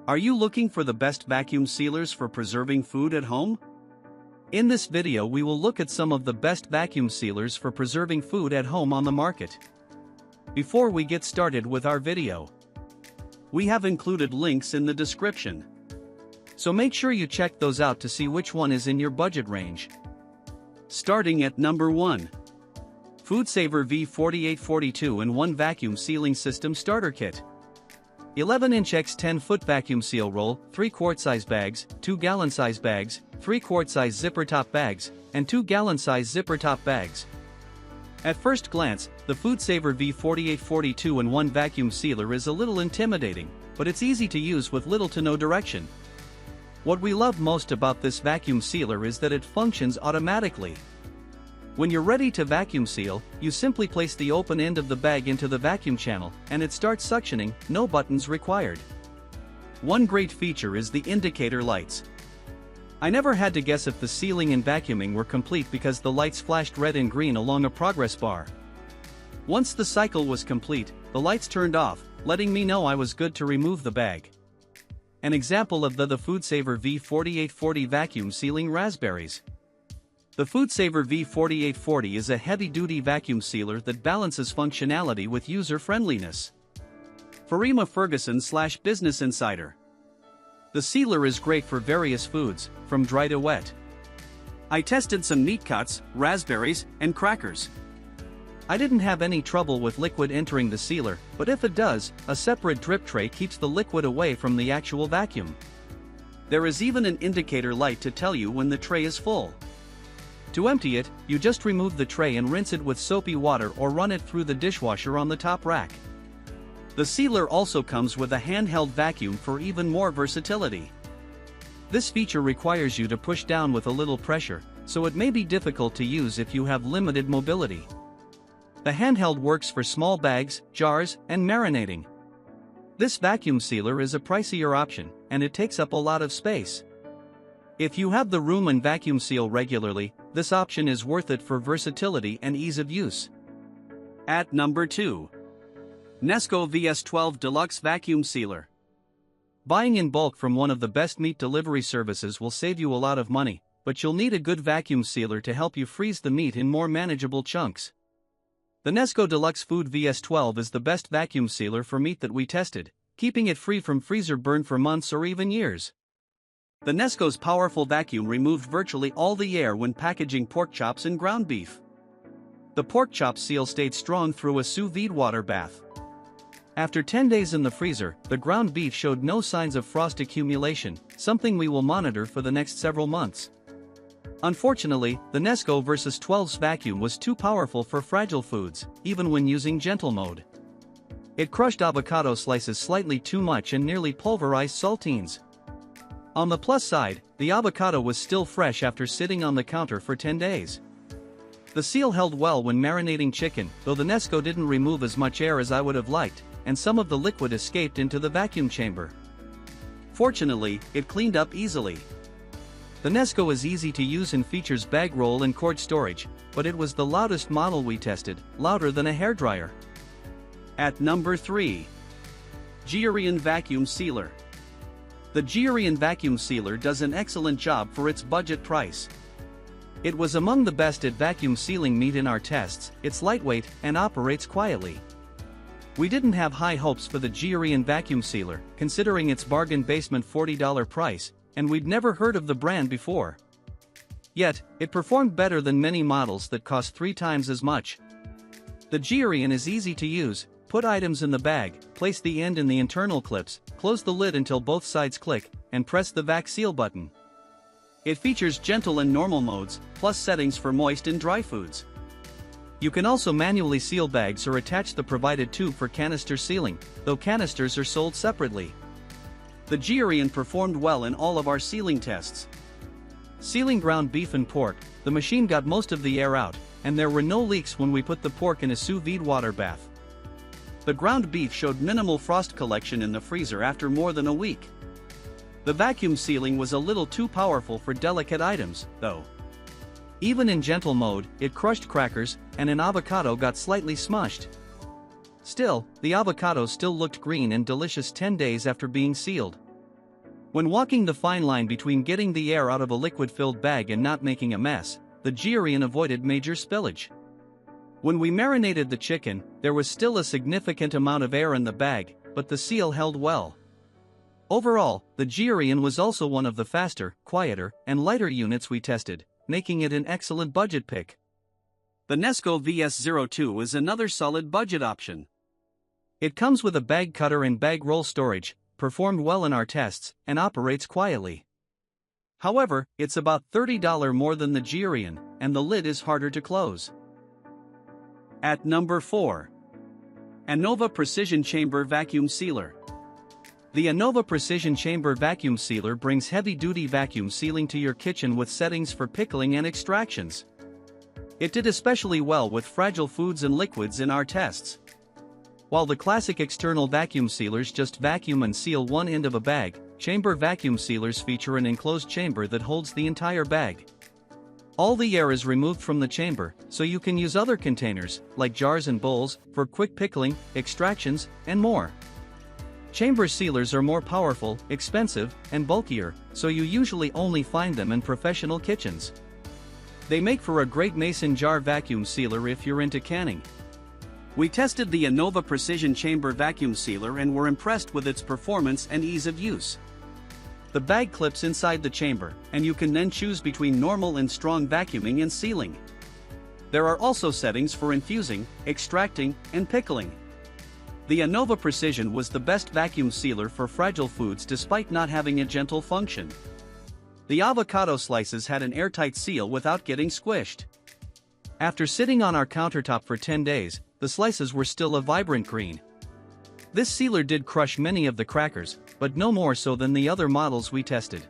Are you looking for the best vacuum sealers for preserving food at home? In this video we will look at some of the best vacuum sealers for preserving food at home on the market. Before we get started with our video, we have included links in the description. So make sure you check those out to see which one is in your budget range. Starting at number 1. FoodSaver V4842 2-in-1 Vacuum Sealing System Starter Kit. 11-inch x 10-foot vacuum seal roll, 3-quart size bags, 2-gallon size bags, 3-quart size zipper top bags, and 2-gallon size zipper top bags. At first glance, the FoodSaver V4842 2-in-1 vacuum sealer is a little intimidating, but it's easy to use with little to no direction. What we love most about this vacuum sealer is that it functions automatically. When you're ready to vacuum seal, you simply place the open end of the bag into the vacuum channel, and it starts suctioning, no buttons required. One great feature is the indicator lights. I never had to guess if the sealing and vacuuming were complete because the lights flashed red and green along a progress bar. Once the cycle was complete, the lights turned off, letting me know I was good to remove the bag. An example of the FoodSaver V4840 vacuum sealing raspberries. The FoodSaver V4840 is a heavy-duty vacuum sealer that balances functionality with user-friendliness. Farima Ferguson / Business Insider. The sealer is great for various foods, from dry to wet. I tested some meat cuts, raspberries, and crackers. I didn't have any trouble with liquid entering the sealer, but if it does, a separate drip tray keeps the liquid away from the actual vacuum. There is even an indicator light to tell you when the tray is full. To empty it, you just remove the tray and rinse it with soapy water or run it through the dishwasher on the top rack. The sealer also comes with a handheld vacuum for even more versatility. This feature requires you to push down with a little pressure, so it may be difficult to use if you have limited mobility. The handheld works for small bags, jars, and marinating. This vacuum sealer is a pricier option, and it takes up a lot of space. If you have the room and vacuum seal regularly, this option is worth it for versatility and ease of use. At number 2. Nesco VS12 Deluxe Vacuum Sealer. Buying in bulk from one of the best meat delivery services will save you a lot of money, but you'll need a good vacuum sealer to help you freeze the meat in more manageable chunks. The Nesco Deluxe Food VS12 is the best vacuum sealer for meat that we tested, keeping it free from freezer burn for months or even years. The Nesco's powerful vacuum removed virtually all the air when packaging pork chops and ground beef. The pork chop seal stayed strong through a sous vide water bath. After 10 days in the freezer, the ground beef showed no signs of frost accumulation, something we will monitor for the next several months. Unfortunately, the Nesco vs 12's vacuum was too powerful for fragile foods, even when using gentle mode. It crushed avocado slices slightly too much and nearly pulverized saltines. On the plus side, the avocado was still fresh after sitting on the counter for 10 days. The seal held well when marinating chicken, though the Nesco didn't remove as much air as I would have liked, and some of the liquid escaped into the vacuum chamber. Fortunately, it cleaned up easily. The Nesco is easy to use and features bag roll and cord storage, but it was the loudest model we tested, louder than a hairdryer. At number 3. Geryon Vacuum Sealer. The Geryon vacuum sealer does an excellent job for its budget price. It was among the best at vacuum sealing meat in our tests, it's lightweight and operates quietly. We didn't have high hopes for the Geryon vacuum sealer, considering its bargain basement $40 price, and we'd never heard of the brand before. Yet, it performed better than many models that cost 3 times as much. The Geryon is easy to use. Put items in the bag, place the end in the internal clips, close the lid until both sides click, and press the vac seal button. It features gentle and normal modes, plus settings for moist and dry foods. You can also manually seal bags or attach the provided tube for canister sealing, though canisters are sold separately. The Geryon performed well in all of our sealing tests. Sealing ground beef and pork, the machine got most of the air out, and there were no leaks when we put the pork in a sous vide water bath. The ground beef showed minimal frost collection in the freezer after more than a week. The vacuum sealing was a little too powerful for delicate items, though. Even in gentle mode, it crushed crackers, and an avocado got slightly smushed. Still, the avocado still looked green and delicious 10 days after being sealed. When walking the fine line between getting the air out of a liquid-filled bag and not making a mess, the Geryon avoided major spillage. When we marinated the chicken, there was still a significant amount of air in the bag, but the seal held well. Overall, the Geryon was also one of the faster, quieter, and lighter units we tested, making it an excellent budget pick. The Nesco VS02 is another solid budget option. It comes with a bag cutter and bag roll storage, performed well in our tests, and operates quietly. However, it's about $30 more than the Geryon, and the lid is harder to close. At number 4. Anova Precision Chamber Vacuum Sealer. The Anova Precision Chamber Vacuum Sealer brings heavy-duty vacuum sealing to your kitchen with settings for pickling and extractions. It did especially well with fragile foods and liquids in our tests. While the classic external vacuum sealers just vacuum and seal one end of a bag, chamber vacuum sealers feature an enclosed chamber that holds the entire bag. All the air is removed from the chamber, so you can use other containers, like jars and bowls, for quick pickling, extractions, and more. Chamber sealers are more powerful, expensive, and bulkier, so you usually only find them in professional kitchens. They make for a great mason jar vacuum sealer if you're into canning. We tested the Anova Precision Chamber Vacuum Sealer and were impressed with its performance and ease of use. The bag clips inside the chamber, and you can then choose between normal and strong vacuuming and sealing. There are also settings for infusing, extracting, and pickling. The Anova Precision was the best vacuum sealer for fragile foods despite not having a gentle function. The avocado slices had an airtight seal without getting squished. After sitting on our countertop for 10 days, the slices were still a vibrant green. This sealer did crush many of the crackers, but no more so than the other models we tested.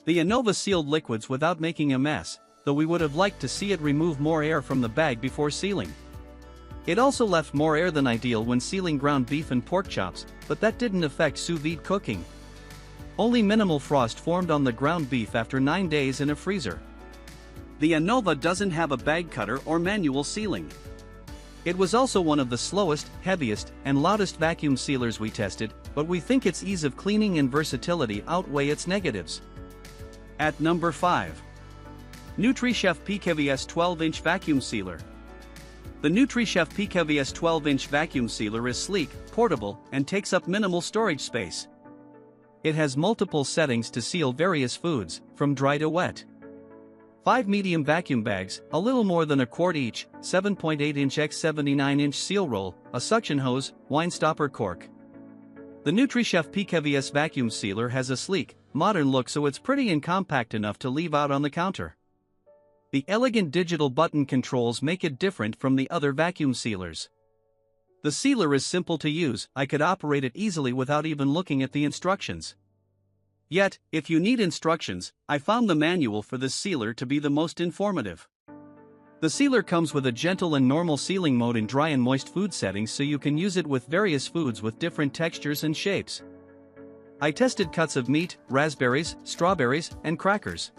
The Anova sealed liquids without making a mess, though we would have liked to see it remove more air from the bag before sealing. It also left more air than ideal when sealing ground beef and pork chops, but that didn't affect sous vide cooking. Only minimal frost formed on the ground beef after 9 days in a freezer. The Anova doesn't have a bag cutter or manual sealing. It was also one of the slowest, heaviest, and loudest vacuum sealers we tested, but we think its ease of cleaning and versatility outweigh its negatives. At number 5. NutriChef PKVS 12-inch Vacuum Sealer. The NutriChef PKVS 12-inch vacuum sealer is sleek, portable, and takes up minimal storage space. It has multiple settings to seal various foods, from dry to wet. 5 medium vacuum bags, a little more than a quart each, 7.8-inch x 79-inch seal roll, a suction hose, wine stopper cork. The NutriChef PKVS vacuum sealer has a sleek, modern look, so it's pretty and compact enough to leave out on the counter. The elegant digital button controls make it different from the other vacuum sealers. The sealer is simple to use. I could operate it easily without even looking at the instructions. Yet, if you need instructions, I found the manual for this sealer to be the most informative. The sealer comes with a gentle and normal sealing mode in dry and moist food settings, so you can use it with various foods with different textures and shapes. I tested cuts of meat, raspberries, strawberries, and crackers.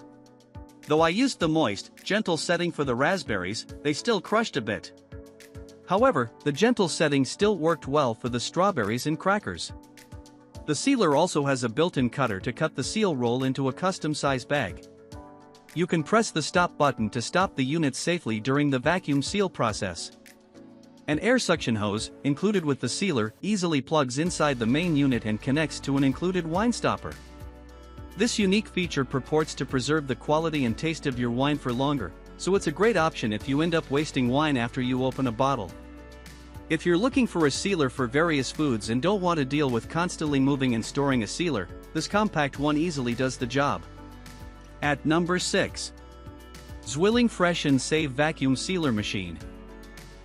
Though I used the moist, gentle setting for the raspberries, they still crushed a bit. However, the gentle setting still worked well for the strawberries and crackers. The sealer also has a built-in cutter to cut the seal roll into a custom-size bag. You can press the stop button to stop the unit safely during the vacuum seal process. An air suction hose, included with the sealer, easily plugs inside the main unit and connects to an included wine stopper. This unique feature purports to preserve the quality and taste of your wine for longer, so it's a great option if you end up wasting wine after you open a bottle. If you're looking for a sealer for various foods and don't want to deal with constantly moving and storing a sealer, this compact one easily does the job. At number 6. Zwilling Fresh and Save Vacuum Sealer Machine.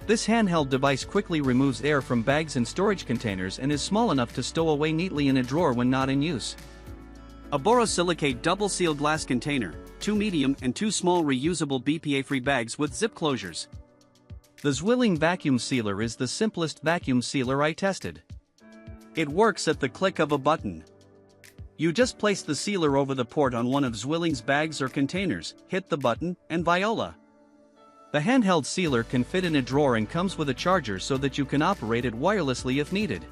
This handheld device quickly removes air from bags and storage containers and is small enough to stow away neatly in a drawer when not in use. A borosilicate double-sealed glass container, 2 medium and 2 small reusable BPA-free bags with zip closures. The Zwilling vacuum sealer is the simplest vacuum sealer I tested. It works at the click of a button. You just place the sealer over the port on one of Zwilling's bags or containers, hit the button, and voila! The handheld sealer can fit in a drawer and comes with a charger so that you can operate it wirelessly if needed.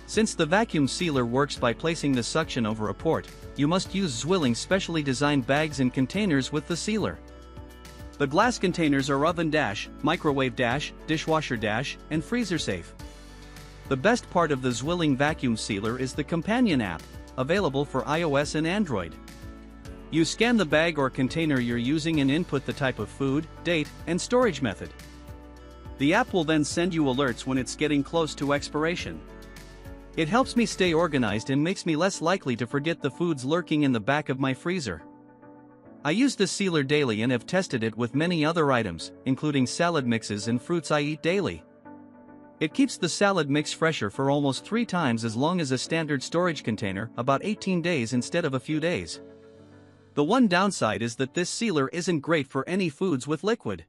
Since the vacuum sealer works by placing the suction over a port, you must use Zwilling specially designed bags and containers with the sealer. The glass containers are oven dash, microwave dash, dishwasher dash, and freezer safe. The best part of the Zwilling vacuum sealer is the companion app, available for iOS and Android. You scan the bag or container you're using and input the type of food, date, and storage method. The app will then send you alerts when it's getting close to expiration. It helps me stay organized and makes me less likely to forget the foods lurking in the back of my freezer. I use the sealer daily and have tested it with many other items, including salad mixes and fruits I eat daily. It keeps the salad mix fresher for almost 3 times as long as a standard storage container, about 18 days instead of a few days. The one downside is that this sealer isn't great for any foods with liquid.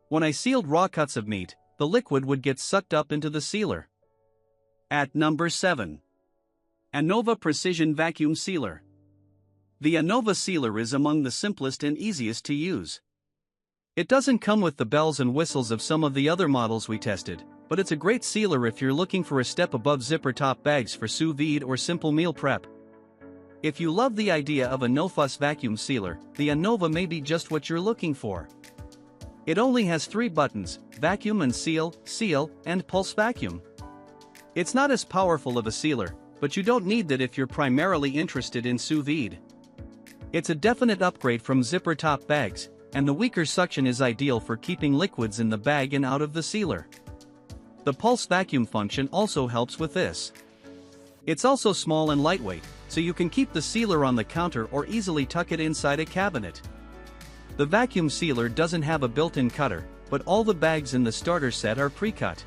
When I sealed raw cuts of meat, the liquid would get sucked up into the sealer. At number 7. Anova Precision Vacuum Sealer. The Anova sealer is among the simplest and easiest to use. It doesn't come with the bells and whistles of some of the other models we tested, but it's a great sealer if you're looking for a step above zipper top bags for sous vide or simple meal prep. If you love the idea of a no-fuss vacuum sealer, the Anova may be just what you're looking for. It only has 3 buttons: vacuum and seal, seal, and pulse vacuum. It's not as powerful of a sealer, but you don't need that if you're primarily interested in sous vide. It's a definite upgrade from zipper top bags, and the weaker suction is ideal for keeping liquids in the bag and out of the sealer. The pulse vacuum function also helps with this. It's also small and lightweight, so you can keep the sealer on the counter or easily tuck it inside a cabinet. The vacuum sealer doesn't have a built-in cutter, but all the bags in the starter set are pre-cut.